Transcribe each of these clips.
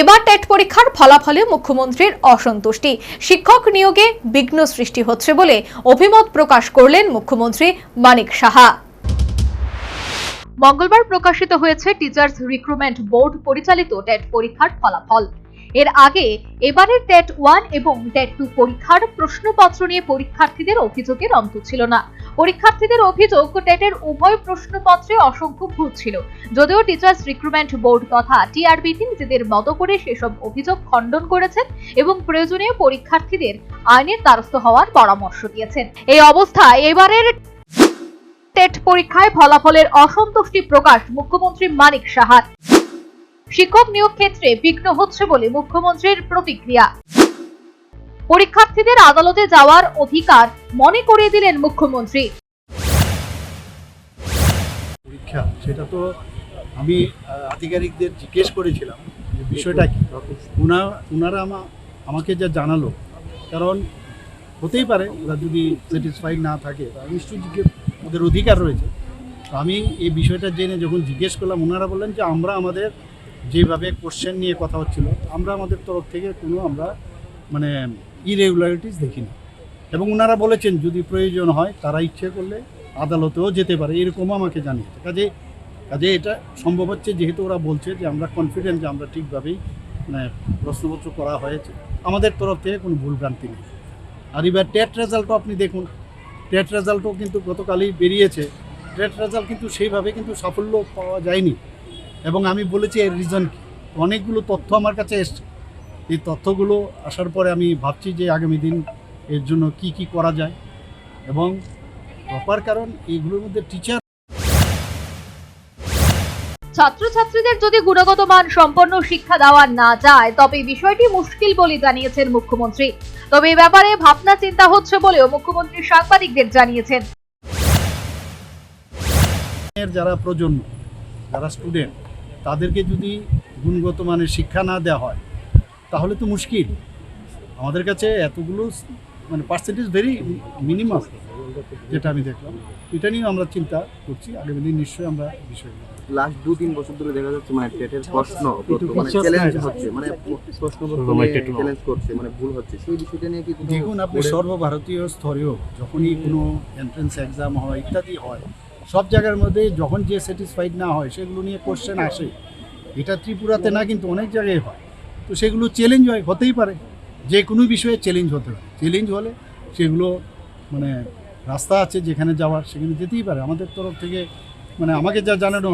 এবার টেট পরীক্ষার ফলাফলে মুখ্যমন্ত্রীর অসন্তুষ্টি, শিক্ষক নিয়োগে বিঘ্ন সৃষ্টি হচ্ছে বলে অভিমত প্রকাশ করলেন মুখ্যমন্ত্রী মানিক সাহা। মঙ্গলবার প্রকাশিত হয়েছে টিচার্স রিক্রুটমেন্ট বোর্ড পরিচালিত টেট পরীক্ষার ফলাফল। এর আগে এবারের টেট 1 এবং টেট 2 পরীক্ষার প্রশ্নপত্র নিয়ে পরীক্ষার্থীদের অভিযোগের অন্ত ছিল না। পরীক্ষার্থীদের অভিযোগ, টেটের উভয় প্রশ্নপত্রে অসংখ্য ভুল ছিল। যদিও টিচার্স রিক্রুটমেন্ট বোর্ড তথা টিআরবিটি নিজেদের মতো করে সেসব অভিযোগ খণ্ডন করেছেন এবং প্রয়োজনে পরীক্ষার্থীদের আইনের দ্বারস্থ হওয়ার পরামর্শ দিয়েছেন। এই অবস্থায় এবারের টেট পরীক্ষায় ফলাফলের অসন্তুষ্টি প্রকাশ মুখ্যমন্ত্রী মানিক সাহার। শিক্ষক নিয়োগ ক্ষেত্রে বিঘ্ন হচ্ছে বলে মুখ্যমন্ত্রীর প্রতিক্রিয়া। পরীক্ষার্থীদের আদালতে যাওয়ার অধিকার মনে করিয়ে দিলেন মুখ্যমন্ত্রী। পরীক্ষা সেটা তো আমি আধিকারিকদের জিজ্ঞেস করেছিলাম যে বিষয়টা কি। ওনারা আমাকে যা জানালো, কারণ হতেই পারে ওরা যদি স্যাটিসফাইড না থাকে নিশ্চয়ই ওদের অধিকার রয়েছে। তো আমি এই বিষয়টা জেনে যখন জিজ্ঞেস করলাম, ওনারা বললেন যে আমরা আমাদের যেভাবে কোশ্চেন নিয়ে কথা হচ্ছিল, আমরা আমাদের তরফ থেকে কোনো আমরা ইরেগুলারিটিস দেখিনি। এবং ওনারা বলেছেন যদি প্রয়োজন হয় তারা ইচ্ছে করলে আদালতেও যেতে পারে, এরকমও আমাকে জানিয়েছে। কাজে এটা সম্ভব হচ্ছে, যেহেতু ওরা বলছে যে আমরা কনফিডেন্ট যে আমরা ঠিকভাবেই প্রশ্নপত্র করা হয়েছে, আমাদের তরফ থেকে কোনো ভুলভ্রান্তি নেই। আর এবার টেট রেজাল্টও আপনি দেখুন, টেট রেজাল্টও কিন্তু গতকালই বেরিয়েছে। টেট রেজাল্ট কিন্তু সেইভাবে কিন্তু সাফল্য পাওয়া যায়নি। এবং আমি বলেছি এর রিজন কি, অনেকগুলো তথ্য আমার কাছে এসছে। এই তথ্যগুলো আসার পরে আমি ভাবছি যে আগামী দিন এর জন্য কি কি করা যায়। এবং প্রপার, কারণ এইগুলোর মধ্যে টিচার ছাত্রছাত্রীদের যদি গুণগত মান সম্পন্ন শিক্ষা দেওয়া না যায় তবে বিষয়টি মুশকিল বলে জানিয়েছেন মুখ্যমন্ত্রী। তবে এই ব্যাপারে ভাবনা চিন্তা হচ্ছে বলেও মুখ্যমন্ত্রী সাংবাদিকদের জানিয়েছেন। যারা প্রজন্ম, যারা স্টুডেন্ট, তাদেরকে যদি গুণগত মানের শিক্ষা না দেওয়া হয় তাহলে তো মুশকিল। আমাদের কাছে এতগুলো পার্সেন্টেজ ভেরি মিনিমাম, যেটা আমি দেখলাম, এটা নিয়ে আমরা চিন্তা করছি। আগামী দিন নিশ্চয়ই আমরা বিষয় লাস্ট 2-3 বছর ধরে দেখা যাচ্ছে টেটের প্রশ্ন চ্যালেঞ্জ হচ্ছে, চ্যালেঞ্জ করছে, ভুল হচ্ছে, সেই বিষয়টা নিয়ে কি দেখুন, আপনি সর্বভারতীয় স্তরেও যখনই কোনো এন্ট্রান্স এক্সাম হয় ইত্যাদি হয়, সব জায়গার মধ্যে যখন যে স্যাটিসফাইড না হয় সেগুলো নিয়ে কোশ্চেন আসে। এটা ত্রিপুরাতে না, কিন্তু অনেক জায়গায় হয়। তো সেগুলো চ্যালেঞ্জ হয়, হতেই পারে, যে কোনো বিষয়ে চ্যালেঞ্জ হতে পারে। চ্যালেঞ্জ হলে সেগুলো রাস্তা আছে যেখানে যাওয়ার, সেখানে যেতেই পারে। আমাদের তরফ থেকে আমাকে যা জানানো।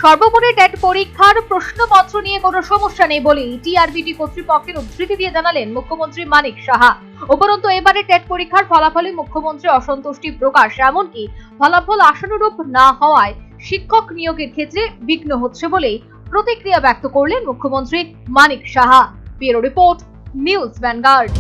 সর্বোপরি টেট পরীক্ষার প্রশ্নপত্র নিয়ে কোনো সমস্যা নেই বলেই টিআরবিটি কর্তৃপক্ষের উদ্ধৃতি দিয়ে জানালেন মুখ্যমন্ত্রী মানিক সাহা। উপরন্তু এবারে টেট পরীক্ষার ফলাফলে মুখ্যমন্ত্রী অসন্তুষ্টি প্রকাশ, এমনকি ফলাফল আশানুরূপ না হওয়ায় শিক্ষক নিয়োগের ক্ষেত্রে বিঘ্ন হচ্ছে বলেই প্রতিক্রিয়া ব্যক্ত করলেন মুখ্যমন্ত্রী Manik Saha. Bureau report, News vanguard.